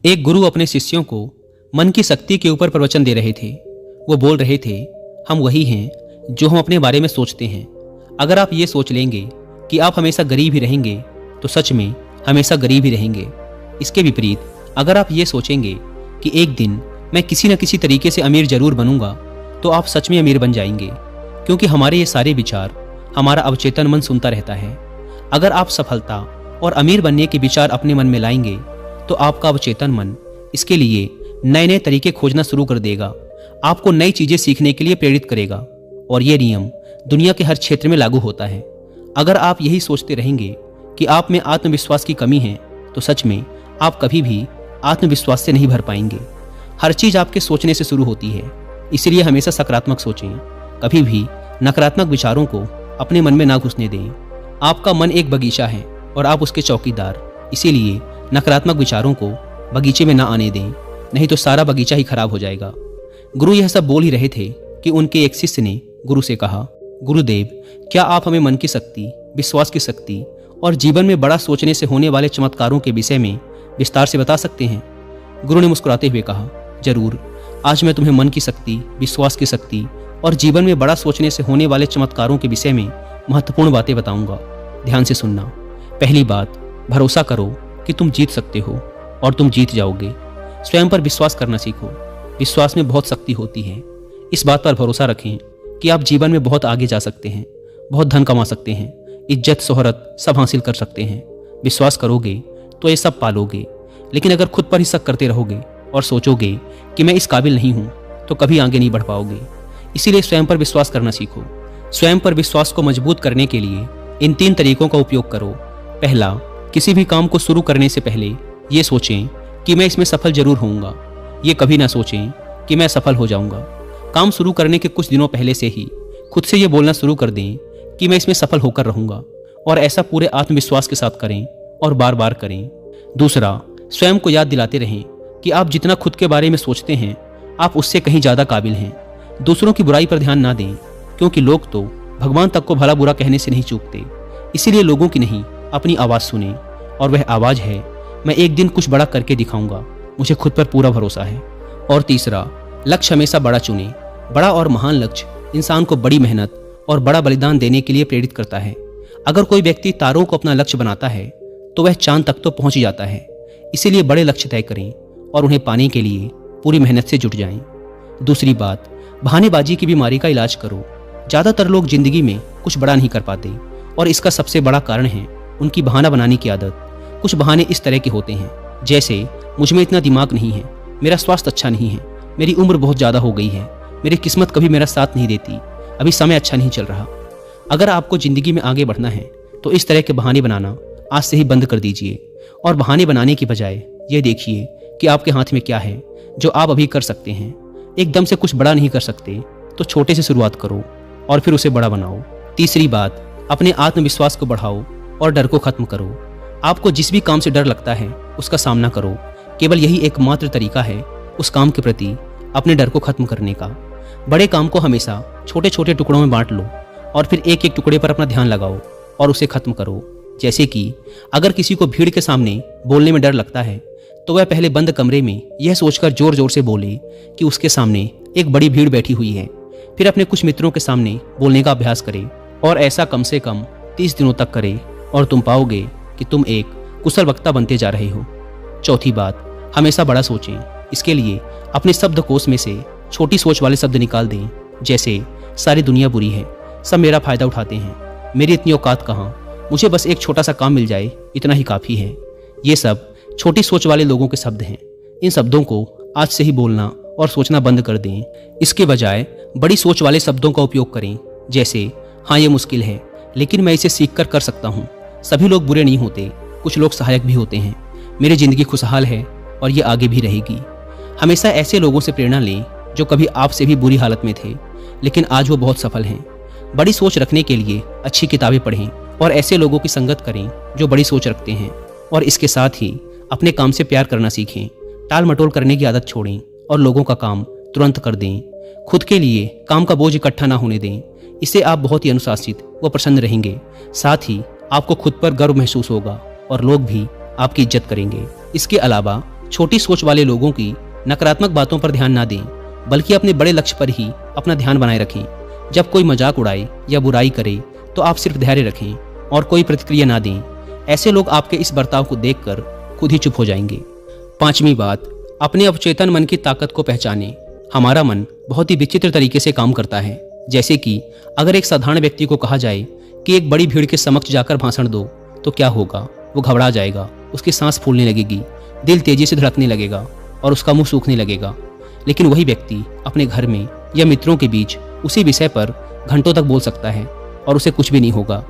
एक गुरु अपने शिष्यों को मन की शक्ति के ऊपर प्रवचन दे रहे थे। वो बोल रहे थे, हम वही हैं जो हम अपने बारे में सोचते हैं। अगर आप ये सोच लेंगे कि आप हमेशा गरीब ही रहेंगे तो सच में हमेशा गरीब ही रहेंगे। इसके विपरीत अगर आप ये सोचेंगे कि एक दिन मैं किसी न किसी तरीके से अमीर जरूर बनूंगा तो आप सच में अमीर बन जाएंगे, क्योंकि हमारे ये सारे विचार हमारा अवचेतन मन सुनता रहता है। अगर आप सफलता और अमीर बनने के विचार अपने मन में लाएंगे तो आपका अवचेतन मन इसके लिए नए नए तरीके खोजना शुरू कर देगा, आपको नई चीजें सीखने के लिए प्रेरित करेगा। और ये नियम दुनिया के हर क्षेत्र में लागू होता है। अगर आप यही सोचते रहेंगे कि आप में आत्मविश्वास की कमी है तो सच में आप कभी भी आत्मविश्वास से नहीं भर पाएंगे। हर चीज आपके सोचने से शुरू होती है, इसलिए हमेशा सकारात्मक सोचें। कभी भी नकारात्मक विचारों को अपने मन में ना घुसने दें। आपका मन एक बगीचा है और आप उसके चौकीदार, इसीलिए नकारात्मक विचारों को बगीचे में ना आने दें, नहीं तो सारा बगीचा ही खराब हो जाएगा। गुरु यह सब बोल ही रहे थे कि उनके एक शिष्य ने गुरु से कहा, गुरुदेव, क्या आप हमें मन की शक्ति, विश्वास की शक्ति और जीवन में बड़ा सोचने से होने वाले चमत्कारों के विषय में विस्तार से बता सकते हैं? गुरु ने मुस्कुराते हुए कहा, जरूर। आज मैं तुम्हें मन की शक्ति, विश्वास की शक्ति और जीवन में बड़ा सोचने से होने वाले चमत्कारों के विषय में महत्वपूर्ण बातें बताऊंगा। ध्यान से सुनना। पहली बात, भरोसा करो कि तुम जीत सकते हो और तुम जीत जाओगे। स्वयं पर विश्वास करना सीखो। विश्वास में बहुत शक्ति होती है। इस बात पर भरोसा रखें कि आप जीवन में बहुत आगे जा सकते हैं, बहुत धन कमा सकते हैं, इज्जत शोहरत सब हासिल कर सकते हैं। विश्वास करोगे तो ये सब पालोगे। लेकिन अगर खुद पर ही शक करते रहोगे और सोचोगे कि मैं इस काबिल नहीं हूं तो कभी आगे नहीं बढ़ पाओगे। इसीलिए स्वयं पर विश्वास करना सीखो। स्वयं पर विश्वास को मजबूत करने के लिए इन 3 तरीकों का उपयोग करो। पहला, किसी भी काम को शुरू करने से पहले ये सोचें कि मैं इसमें सफल जरूर होऊंगा। ये कभी ना सोचें कि मैं सफल हो जाऊंगा। काम शुरू करने के कुछ दिनों पहले से ही खुद से ये बोलना शुरू कर दें कि मैं इसमें सफल होकर रहूंगा, और ऐसा पूरे आत्मविश्वास के साथ करें और बार बार करें। दूसरा, स्वयं को याद दिलाते रहें कि आप जितना खुद के बारे में सोचते हैं आप उससे कहीं ज्यादा काबिल हैं। दूसरों की बुराई पर ध्यान ना दें, क्योंकि लोग तो भगवान तक को भला बुरा कहने से नहीं चूकते। इसीलिए लोगों की नहीं, अपनी आवाज सुने, और वह आवाज है, मैं एक दिन कुछ बड़ा करके दिखाऊंगा, मुझे खुद पर पूरा भरोसा है। और तीसरा, लक्ष्य हमेशा बड़ा चुने। बड़ा और महान लक्ष्य इंसान को बड़ी मेहनत और बड़ा बलिदान देने के लिए प्रेरित करता है। अगर कोई व्यक्ति तारों को अपना लक्ष्य बनाता है तो वह चांद तक तो पहुंच ही जाता है। इसीलिए बड़े लक्ष्य तय करें और उन्हें पाने के लिए पूरी मेहनत से जुट जाएं। दूसरी बात, बहानेबाजी की बीमारी का इलाज करो। ज्यादातर लोग जिंदगी में कुछ बड़ा नहीं कर पाते, और इसका सबसे बड़ा कारण है उनकी बहाना बनाने की आदत। कुछ बहाने इस तरह के होते हैं, जैसे मुझ में इतना दिमाग नहीं है, मेरा स्वास्थ्य अच्छा नहीं है, मेरी उम्र बहुत ज़्यादा हो गई है, मेरी किस्मत कभी मेरा साथ नहीं देती, अभी समय अच्छा नहीं चल रहा। अगर आपको ज़िंदगी में आगे बढ़ना है तो इस तरह के बहाने बनाना आज से ही बंद कर दीजिए, और बहाने बनाने की बजाय ये देखिए कि आपके हाथ में क्या है जो आप अभी कर सकते हैं। एकदम से कुछ बड़ा नहीं कर सकते तो छोटे से शुरुआत करो और फिर उसे बड़ा बनाओ। तीसरी बात, अपने आत्मविश्वास को बढ़ाओ और डर को खत्म करो। आपको जिस भी काम से डर लगता है उसका सामना करो। केवल यही एकमात्र तरीका है उस काम के प्रति अपने डर को खत्म करने का। बड़े काम को हमेशा छोटे छोटे टुकड़ों में बांट लो और फिर एक एक टुकड़े पर अपना ध्यान लगाओ और उसे खत्म करो। जैसे कि अगर किसी को भीड़ के सामने बोलने में डर लगता है तो वह पहले बंद कमरे में यह सोचकर जोर जोर से बोले कि उसके सामने एक बड़ी भीड़ बैठी हुई है। फिर अपने कुछ मित्रों के सामने बोलने का अभ्यास करे, और ऐसा कम से कम 30 दिनों तक करे, और तुम पाओगे कि तुम एक कुशल वक्ता बनते जा रहे हो। चौथी बात, हमेशा बड़ा सोचें। इसके लिए अपने शब्दकोश में से छोटी सोच वाले शब्द निकाल दें, जैसे सारी दुनिया बुरी है, सब मेरा फायदा उठाते हैं, मेरी इतनी औकात कहाँ, मुझे बस एक छोटा सा काम मिल जाए, इतना ही काफ़ी है। ये सब छोटी सोच वाले लोगों के शब्द हैं। इन शब्दों को आज से ही बोलना और सोचना बंद कर दें। इसके बजाय बड़ी सोच वाले शब्दों का उपयोग करें, जैसे हाँ ये मुश्किल है लेकिन मैं इसे सीख कर सकता हूँ, सभी लोग बुरे नहीं होते, कुछ लोग सहायक भी होते हैं, मेरी जिंदगी खुशहाल है और ये आगे भी रहेगी। हमेशा ऐसे लोगों से प्रेरणा लें जो कभी आपसे भी बुरी हालत में थे लेकिन आज वो बहुत सफल हैं। बड़ी सोच रखने के लिए अच्छी किताबें पढ़ें और ऐसे लोगों की संगत करें जो बड़ी सोच रखते हैं, और इसके साथ ही अपने काम से प्यार करना सीखें। टाल मटोल करने की आदत छोड़ें और लोगों का काम तुरंत कर दें। खुद के लिए काम का बोझ इकट्ठा ना होने दें, इससे आप बहुत ही अनुशासित व प्रसन्न रहेंगे। साथ ही आपको खुद पर गर्व महसूस होगा और लोग भी आपकी इज्जत करेंगे। इसके अलावा छोटी सोच वाले लोगों की नकारात्मक बातों पर ध्यान ना दें, बल्कि अपने बड़े लक्ष्य पर ही अपना ध्यान बनाए रखें। जब कोई मजाक उड़ाए या बुराई करे तो आप सिर्फ धैर्य रखें और कोई प्रतिक्रिया ना दें। ऐसे लोग आपके इस बर्ताव को देखकर खुद ही चुप हो जाएंगे। 5वीं बात, अपने अवचेतन मन की ताकत को पहचानें। हमारा मन बहुत ही विचित्र तरीके से काम करता है। जैसे कि अगर एक साधारण व्यक्ति को कहा जाए कि एक बड़ी भीड़ के समक्ष जाकर भाषण दो, तो क्या होगा? वो घबरा जाएगा, उसकी सांस फूलने लगेगी, दिल तेजी से धड़कने लगेगा और उसका मुंह सूखने लगेगा। लेकिन वही व्यक्ति अपने घर में या मित्रों के बीच उसी विषय पर घंटों तक बोल सकता है और उसे कुछ भी नहीं होगा।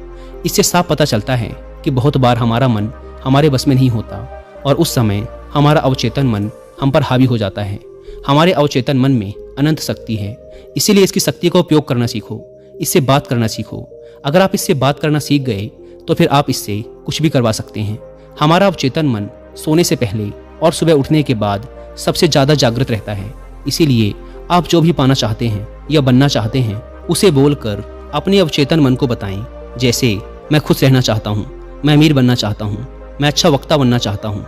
इससे साफ पता चलता है कि बहुत बार हमारा मन हमारे बस में नहीं होता और उस समय हमारा अवचेतन मन हम पर हावी हो जाता है। हमारे अवचेतन मन में अनंत शक्ति है, इसीलिए इसकी शक्ति का उपयोग करना सीखो, इससे बात करना सीखो। अगर आप इससे बात करना सीख गए तो फिर आप इससे कुछ भी करवा सकते हैं। हमारा अवचेतन मन सोने से पहले और सुबह उठने के बाद सबसे ज़्यादा जागृत रहता है। इसीलिए आप जो भी पाना चाहते हैं या बनना चाहते हैं उसे बोलकर अपने अवचेतन मन को बताएं। जैसे मैं खुश रहना चाहता हूँ, मैं अमीर बनना चाहता हूँ, मैं अच्छा वक्ता बनना चाहता हूँ।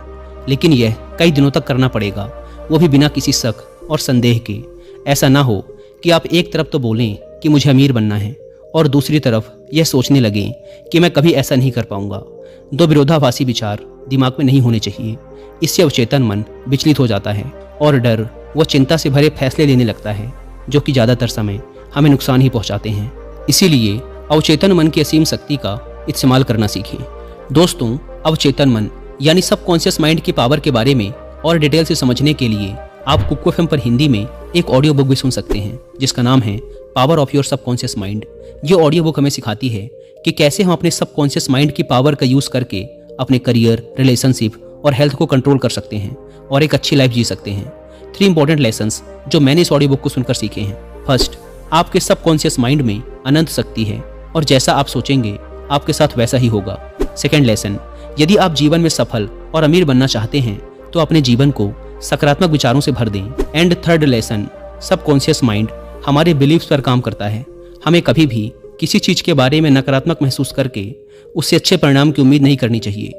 लेकिन यह कई दिनों तक करना पड़ेगा, वो भी बिना किसी शक और संदेह के। ऐसा ना हो कि आप एक तरफ तो बोलें कि मुझे अमीर बनना है और दूसरी तरफ यह सोचने लगें कि मैं कभी ऐसा नहीं कर पाऊंगा। दो विरोधाभासी विचार दिमाग में नहीं होने चाहिए। इससे अवचेतन मन विचलित हो जाता है और डर व चिंता से भरे फैसले लेने लगता है, जो कि ज़्यादातर समय हमें नुकसान ही पहुंचाते हैं। इसीलिए अवचेतन मन की असीम शक्ति का इस्तेमाल करना सीखें। दोस्तों, अवचेतन मन यानी सबकॉन्शियस माइंड की पावर के बारे में और डिटेल से समझने के लिए आप कुकू एफएम पर हिंदी में एक ऑडियो बुक भी सुन सकते हैं, जिसका नाम है power of your subconscious mind. ये ऑडियो बुक हमें सिखाती है कि कैसे हम अपने सबकॉन्शियस माइंड की पावर का यूज़ करके अपने करियर, रिलेशनशिप और हेल्थ को कंट्रोल कर सकते हैं और एक अच्छी लाइफ जी सकते हैं। 3 इंपॉर्टेंट लेसन्स जो मैंने इस ऑडियो बुक को सुनकर सीखे हैं। फर्स्ट, आपके सबकॉन्शियस माइंड में अनंत शक्ति है और जैसा आप सोचेंगे आपके साथ वैसा ही होगा। सेकेंड लेसन, यदि आप जीवन में सफल और अमीर बनना चाहते हैं तो अपने जीवन को सकारात्मक विचारों से भर दें। And third lesson, subconscious mind हमारे बिलीव्स पर काम करता है। हमें कभी भी किसी चीज़ के बारे में नकारात्मक महसूस करके उससे अच्छे परिणाम की उम्मीद नहीं करनी चाहिए।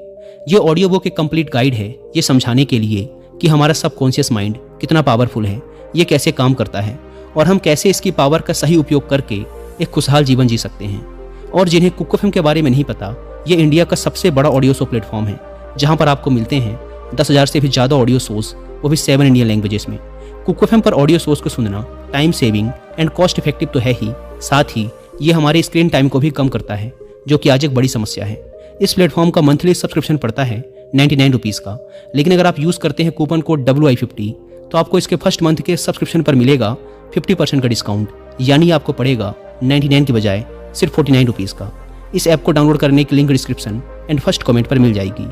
ये ऑडियो बुक एक कंप्लीट गाइड है ये समझाने के लिए कि हमारा सबकॉन्शियस माइंड कितना पावरफुल है, ये कैसे काम करता है और हम कैसे इसकी पावर का सही उपयोग करके एक खुशहाल जीवन जी सकते हैं। और जिन्हें कुकू एफएम के बारे में नहीं पता, ये इंडिया का सबसे बड़ा ऑडियो शो प्लेटफॉर्म है, जहाँ पर आपको मिलते हैं 10,000 से भी ज़्यादा ऑडियो शोज, वो भी 7 इंडियन लैंग्वेजेस में। कुकू एफएम पर ऑडियो शोज को सुनना time saving and cost effective तो है ही, साथ ही ये हमारे स्क्रीन टाइम को भी कम करता है, जो कि आज एक बड़ी समस्या है। इस प्लेटफॉर्म का मंथली सब्सक्रिप्शन पड़ता है 99 रुपीज़ का, लेकिन अगर आप यूज़ करते हैं कूपन कोड WI50 तो आपको इसके फर्स्ट मंथ के सब्सक्रिप्शन पर मिलेगा 50% का डिस्काउंट, यानी आपको पड़ेगा 99 की बजाय सिर्फ 49 रुपीज़ का। इस ऐप को डाउनलोड करने की link description and first comment पर मिल जाएगी।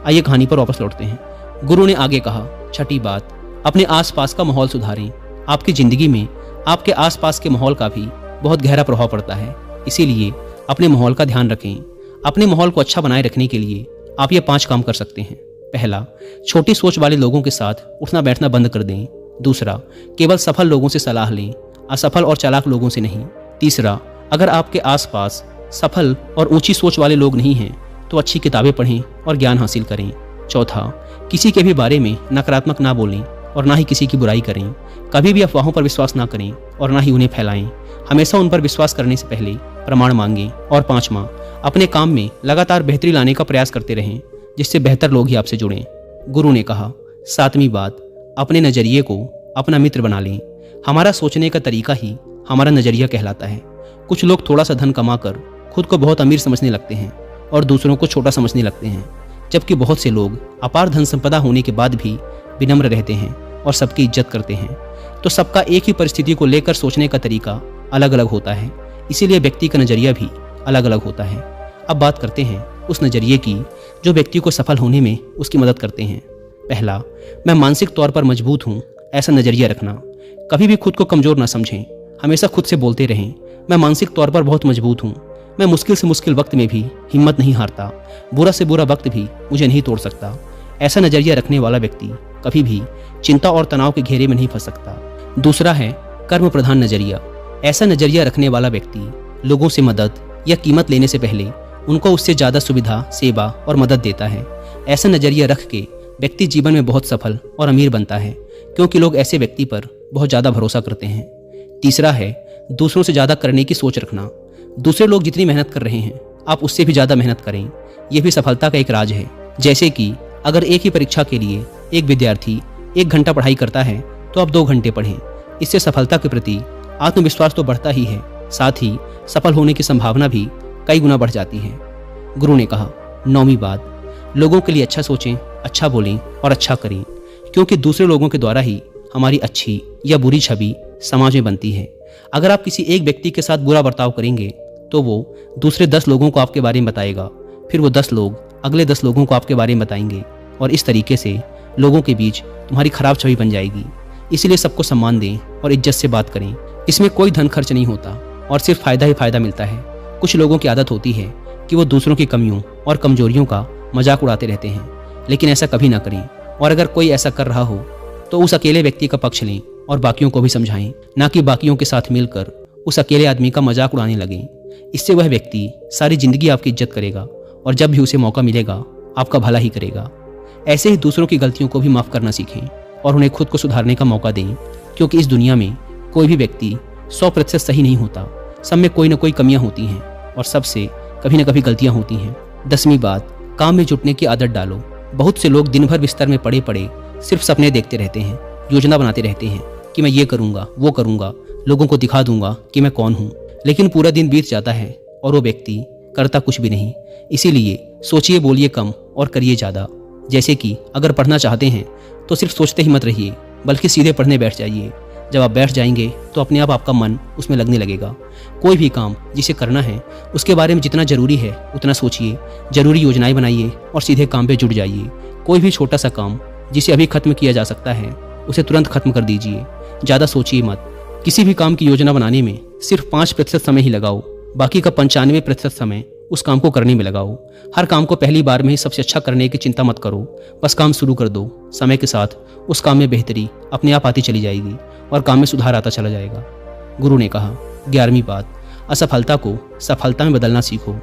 आइए कहानी पर वापस लौटते हैं। गुरु ने आगे कहा, छठी बात, अपने आसपास का माहौल सुधारें। आपकी ज़िंदगी में आपके आसपास के माहौल का भी बहुत गहरा प्रभाव पड़ता है, इसीलिए अपने माहौल का ध्यान रखें। अपने माहौल को अच्छा बनाए रखने के लिए आप ये 5 काम कर सकते हैं। पहला, छोटी सोच वाले लोगों के साथ उठना बैठना बंद कर दें। दूसरा, केवल सफल लोगों से सलाह लें, असफल और चालाक लोगों से नहीं। तीसरा, अगर आपके आसपास सफल और ऊंची सोच वाले लोग नहीं हैं तो अच्छी किताबें पढ़ें और ज्ञान हासिल करें। चौथा, किसी के भी बारे में नकारात्मक ना बोलें और ना ही किसी की बुराई करें। कभी भी अफवाहों पर विश्वास ना करें और ना ही उन्हें फैलाएं। हमेशा उन पर विश्वास करने से पहले प्रमाण मांगें। और 5वां, अपने काम में लगातार बेहतरी लाने का प्रयास करते रहें, जिससे बेहतर लोग ही आपसे जुड़ें। गुरु ने कहा, 7वीं बात, अपने नज़रिए को अपना मित्र बना लें। हमारा सोचने का तरीका ही हमारा नज़रिया कहलाता है। कुछ लोग थोड़ा सा धन कमाकर खुद को बहुत अमीर समझने लगते हैं और दूसरों को छोटा समझने लगते हैं, जबकि बहुत से लोग अपार धन संपदा होने के बाद भी विनम्र रहते हैं और सबकी इज्जत करते हैं। तो सबका एक ही परिस्थिति को लेकर सोचने का तरीका अलग अलग होता है, इसीलिए व्यक्ति का नज़रिया भी अलग अलग होता है। अब बात करते हैं उस नज़रिए की जो व्यक्ति को सफल होने में उसकी मदद करते हैं। पहला, मैं मानसिक तौर पर मजबूत हूँ, ऐसा नज़रिया रखना। कभी भी खुद को कमज़ोर ना समझें, हमेशा खुद से बोलते रहें, मैं मानसिक तौर पर बहुत मजबूत हूँ, मैं मुश्किल से मुश्किल वक्त में भी हिम्मत नहीं हारता, बुरा से बुरा वक्त भी मुझे नहीं तोड़ सकता। ऐसा नज़रिया रखने वाला व्यक्ति कभी भी चिंता और तनाव के घेरे में नहीं फंस सकता। दूसरा है कर्म प्रधान नज़रिया। ऐसा नज़रिया रखने वाला व्यक्ति लोगों से मदद या कीमत लेने से पहले उनको उससे ज़्यादा सुविधा, सेवा और मदद देता है। ऐसा नज़रिया रख के व्यक्ति जीवन में बहुत सफल और अमीर बनता है, क्योंकि लोग ऐसे व्यक्ति पर बहुत ज़्यादा भरोसा करते हैं। तीसरा है दूसरों से ज़्यादा करने की सोच रखना। दूसरे लोग जितनी मेहनत कर रहे हैं आप उससे भी ज़्यादा मेहनत करें। यह भी सफलता का एक राज है। जैसे कि अगर एक ही परीक्षा के लिए एक विद्यार्थी 1 घंटा पढ़ाई करता है तो आप 2 घंटे पढ़ें। इससे सफलता के प्रति आत्मविश्वास तो बढ़ता ही है, साथ ही सफल होने की संभावना भी कई गुना बढ़ जाती है। गुरु ने कहा, 9वीं बात, लोगों के लिए अच्छा सोचें, अच्छा बोलें और अच्छा करें, क्योंकि दूसरे लोगों के द्वारा ही हमारी अच्छी या बुरी छवि समाज में बनती है। अगर आप किसी एक व्यक्ति के साथ बुरा बर्ताव करेंगे तो वो दूसरे 10 लोगों को आपके बारे में बताएगा, फिर वो 10 लोग अगले 10 लोगों को आपके बारे में बताएंगे और इस तरीके से लोगों के बीच तुम्हारी खराब छवि बन जाएगी। इसलिए सबको सम्मान दें और इज्जत से बात करें। इसमें कोई धन खर्च नहीं होता और सिर्फ फायदा ही फायदा मिलता है। कुछ लोगों की आदत होती है कि वो दूसरों की कमियों और कमजोरियों का मजाक उड़ाते रहते हैं, लेकिन ऐसा कभी ना करें। और अगर कोई ऐसा कर रहा हो तो उस अकेले व्यक्ति का पक्ष लें और बाकियों को भी समझाएं, ना कि बाकियों के साथ मिलकर उस अकेले आदमी का मजाक उड़ाने लगें। इससे वह व्यक्ति सारी जिंदगी आपकी इज्जत करेगा और जब भी उसे मौका मिलेगा आपका भला ही करेगा। ऐसे ही दूसरों की गलतियों को भी माफ़ करना सीखें और उन्हें खुद को सुधारने का मौका दें, क्योंकि इस दुनिया में कोई भी व्यक्ति 100% सही नहीं होता। सब में कोई ना कोई कमियां होती हैं और सबसे कभी ना कभी गलतियां होती हैं। 10वीं बात, काम में जुटने की आदत डालो। बहुत से लोग दिन भर बिस्तर में पड़े पड़े सिर्फ सपने देखते रहते हैं, योजना बनाते रहते हैं कि मैं ये करूँगा, वो करूँगा, लोगों को दिखा दूंगा कि मैं कौन हूँ, लेकिन पूरा दिन बीत जाता है और वो व्यक्ति करता कुछ भी नहीं। इसीलिए सोचिए, बोलिए कम और करिए ज़्यादा। जैसे कि अगर पढ़ना चाहते हैं तो सिर्फ सोचते ही मत रहिए, बल्कि सीधे पढ़ने बैठ जाइए। जब आप बैठ जाएंगे तो अपने आप आपका मन उसमें लगने लगेगा। कोई भी काम जिसे करना है उसके बारे में जितना ज़रूरी है उतना सोचिए, ज़रूरी योजनाएं बनाइए और सीधे काम पे जुट जाइए। कोई भी छोटा सा काम जिसे अभी खत्म किया जा सकता है उसे तुरंत खत्म कर दीजिए। ज़्यादा सोचिए मत। किसी भी काम की योजना बनाने में सिर्फ 5% समय ही लगाओ, बाकी का 95% समय उस काम को करने में लगाओ। हर काम को पहली बार में ही सबसे अच्छा करने की चिंता मत करो, बस काम शुरू कर दो। समय के साथ उस काम में बेहतरी अपने आप आती चली जाएगी और काम में सुधार आता चला जाएगा। गुरु ने कहा, 11वीं बात, असफलता को सफलता में बदलना सीखो।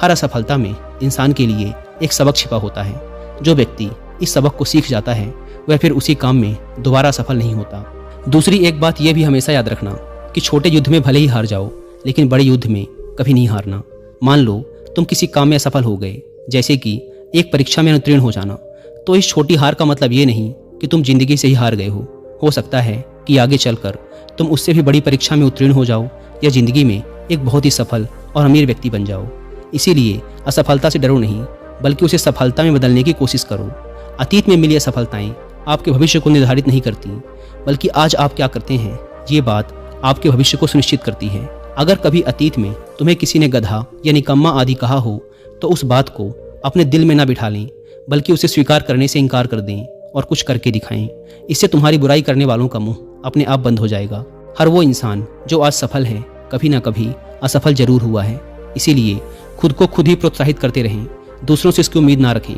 हर असफलता में इंसान के लिए एक सबक छिपा होता है। जो व्यक्ति इस सबक को सीख जाता है वह फिर उसी काम में दोबारा सफल नहीं होता। दूसरी एक बात यह भी हमेशा याद रखना कि छोटे युद्ध में भले ही हार जाओ, लेकिन बड़े युद्ध में कभी नहीं हारना। मान लो तुम किसी काम में असफल हो गए, जैसे कि एक परीक्षा में अनुत्तीर्ण हो जाना, तो इस छोटी हार का मतलब ये नहीं कि तुम जिंदगी से ही हार गए हो। हो सकता है कि आगे चलकर तुम उससे भी बड़ी परीक्षा में उत्तीर्ण हो जाओ या जिंदगी में एक बहुत ही सफल और अमीर व्यक्ति बन जाओ। इसीलिए असफलता से डरो नहीं, बल्कि उसे सफलता में बदलने की कोशिश करो। अतीत में मिली असफलताएं आपके भविष्य को निर्धारित नहीं करती, बल्कि आज आप क्या करते हैं ये बात आपके भविष्य को सुनिश्चित करती है। अगर कभी अतीत में तुम्हें किसी ने गधा या निकम्मा आदि कहा हो तो उस बात को अपने दिल में ना बिठा लें, बल्कि उसे स्वीकार करने से इनकार कर दें और कुछ करके दिखाएं। इससे तुम्हारी बुराई करने वालों का मुंह अपने आप बंद हो जाएगा। हर वो इंसान जो आज सफल है कभी ना कभी असफल जरूर हुआ है। इसीलिए खुद को खुद ही प्रोत्साहित करते रहें, दूसरों से इसकी उम्मीद ना रखें।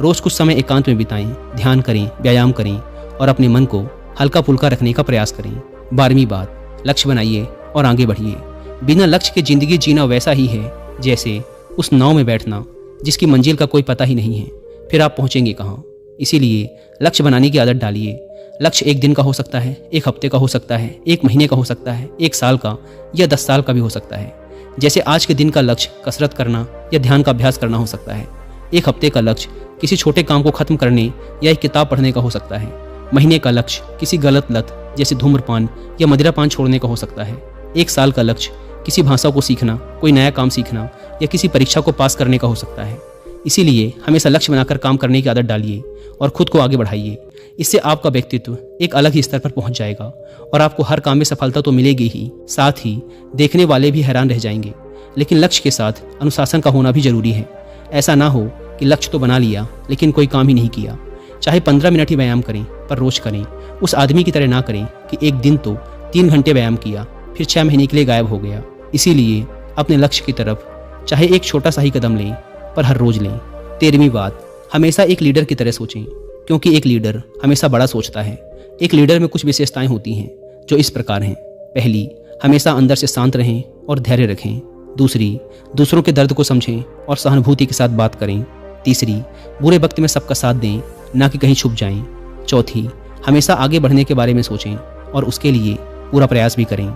रोज कुछ समय एकांत में बिताएं, ध्यान करें, व्यायाम करें और अपने मन को हल्का फुल्का रखने का प्रयास करें। 12वीं बात, लक्ष्य बनाइए और आगे बढ़िए। बिना लक्ष्य के जिंदगी जीना वैसा ही है जैसे उस नाव में बैठना जिसकी मंजिल का कोई पता ही नहीं है, फिर आप पहुंचेंगे कहाँ। इसीलिए लक्ष्य बनाने की आदत डालिए। लक्ष्य 1 दिन का हो सकता है, 1 हफ्ते का हो सकता है, 1 महीने का हो सकता है, 1 साल का या 10 साल का भी हो सकता है। जैसे आज के दिन का लक्ष्य कसरत करना या ध्यान का अभ्यास करना हो सकता है। 1 हफ्ते का लक्ष्य किसी छोटे काम को खत्म करने या एक किताब पढ़ने का हो सकता है। महीने का लक्ष्य किसी गलत लत जैसे धूम्रपान या मदिरापान छोड़ने का हो सकता है। 1 साल का लक्ष्य किसी भाषा को सीखना, कोई नया काम सीखना या किसी परीक्षा को पास करने का हो सकता है। इसीलिए हमेशा लक्ष्य बनाकर काम करने की आदत डालिए और खुद को आगे बढ़ाइए। इससे आपका व्यक्तित्व एक अलग ही स्तर पर पहुंच जाएगा और आपको हर काम में सफलता तो मिलेगी ही, साथ ही देखने वाले भी हैरान रह जाएंगे। लेकिन लक्ष्य के साथ अनुशासन का होना भी जरूरी है। ऐसा ना हो कि लक्ष्य तो बना लिया लेकिन कोई काम ही नहीं किया। चाहे 15 मिनट ही व्यायाम करें, पर रोज करें। उस आदमी की तरह ना करें कि एक दिन तो 3 घंटे व्यायाम किया फिर 6 महीने के लिए गायब हो गया। इसीलिए अपने लक्ष्य की तरफ चाहे एक छोटा सा ही कदम लें, पर हर रोज लें। 13वीं बात, हमेशा एक लीडर की तरह सोचें, क्योंकि एक लीडर हमेशा बड़ा सोचता है। एक लीडर में कुछ विशेषताएं होती हैं जो इस प्रकार हैं। पहली, हमेशा अंदर से शांत रहें और धैर्य रखें। दूसरी, दूसरों के दर्द को समझें और सहानुभूति के साथ बात करें। तीसरी, बुरे वक्त में सबका साथ दें ना कि कहीं छुप जाएं। चौथी, हमेशा आगे बढ़ने के बारे में सोचें और उसके लिए पूरा प्रयास भी करें।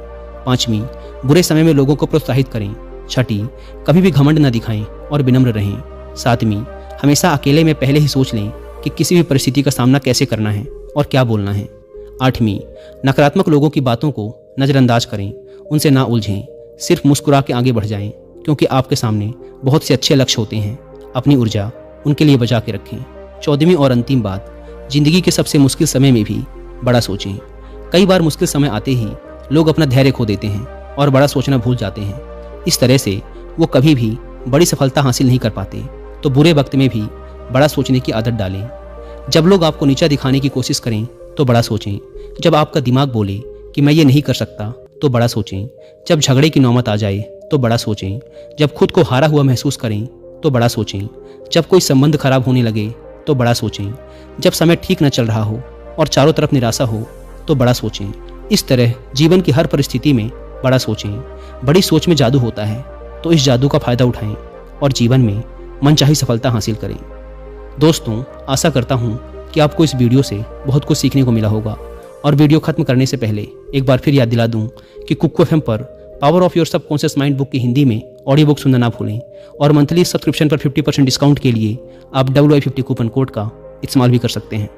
पाँचवीं, बुरे समय में लोगों को प्रोत्साहित करें। छठी, कभी भी घमंड न दिखाएं और विनम्र रहें। सातवीं, हमेशा अकेले में पहले ही सोच लें कि किसी भी परिस्थिति का सामना कैसे करना है और क्या बोलना है। आठवीं, नकारात्मक लोगों की बातों को नज़रअंदाज करें, उनसे ना उलझें, सिर्फ मुस्कुरा के आगे बढ़ जाएं, क्योंकि आपके सामने बहुत से अच्छे लक्ष्य होते हैं। अपनी ऊर्जा उनके लिए बचा के रखें। 14वीं और अंतिम बात, जिंदगी के सबसे मुश्किल समय में भी बड़ा सोचें। कई बार मुश्किल समय आते ही लोग अपना धैर्य खो देते हैं और बड़ा सोचना भूल जाते हैं। इस तरह से वो कभी भी बड़ी सफलता हासिल नहीं कर पाते। तो बुरे वक्त में भी बड़ा सोचने की आदत डालें। जब लोग आपको नीचा दिखाने की कोशिश करें तो बड़ा सोचें। जब आपका दिमाग बोले कि मैं ये नहीं कर सकता तो बड़ा सोचें। जब झगड़े की नौबत आ जाए तो बड़ा सोचें। जब खुद को हारा हुआ महसूस करें तो बड़ा सोचें। जब कोई संबंध खराब होने लगे तो बड़ा सोचें। जब समय ठीक न चल रहा हो और चारों तरफ निराशा हो तो बड़ा सोचें। इस तरह जीवन की हर परिस्थिति में बड़ा सोचें। बड़ी सोच में जादू होता है, तो इस जादू का फायदा उठाएं और जीवन में मनचाही सफलता हासिल करें। दोस्तों, आशा करता हूँ कि आपको इस वीडियो से बहुत कुछ सीखने को मिला होगा। और वीडियो खत्म करने से पहले एक बार फिर याद दिला दूं कि कुकू एफएम पर power of your subconscious mind book की हिंदी में ऑडियो बुक सुनना ना भूलें। और मंथली सब्सक्रिप्शन पर 50% डिस्काउंट के लिए आप WI50 कूपन कोड का इस्तेमाल भी कर सकते हैं।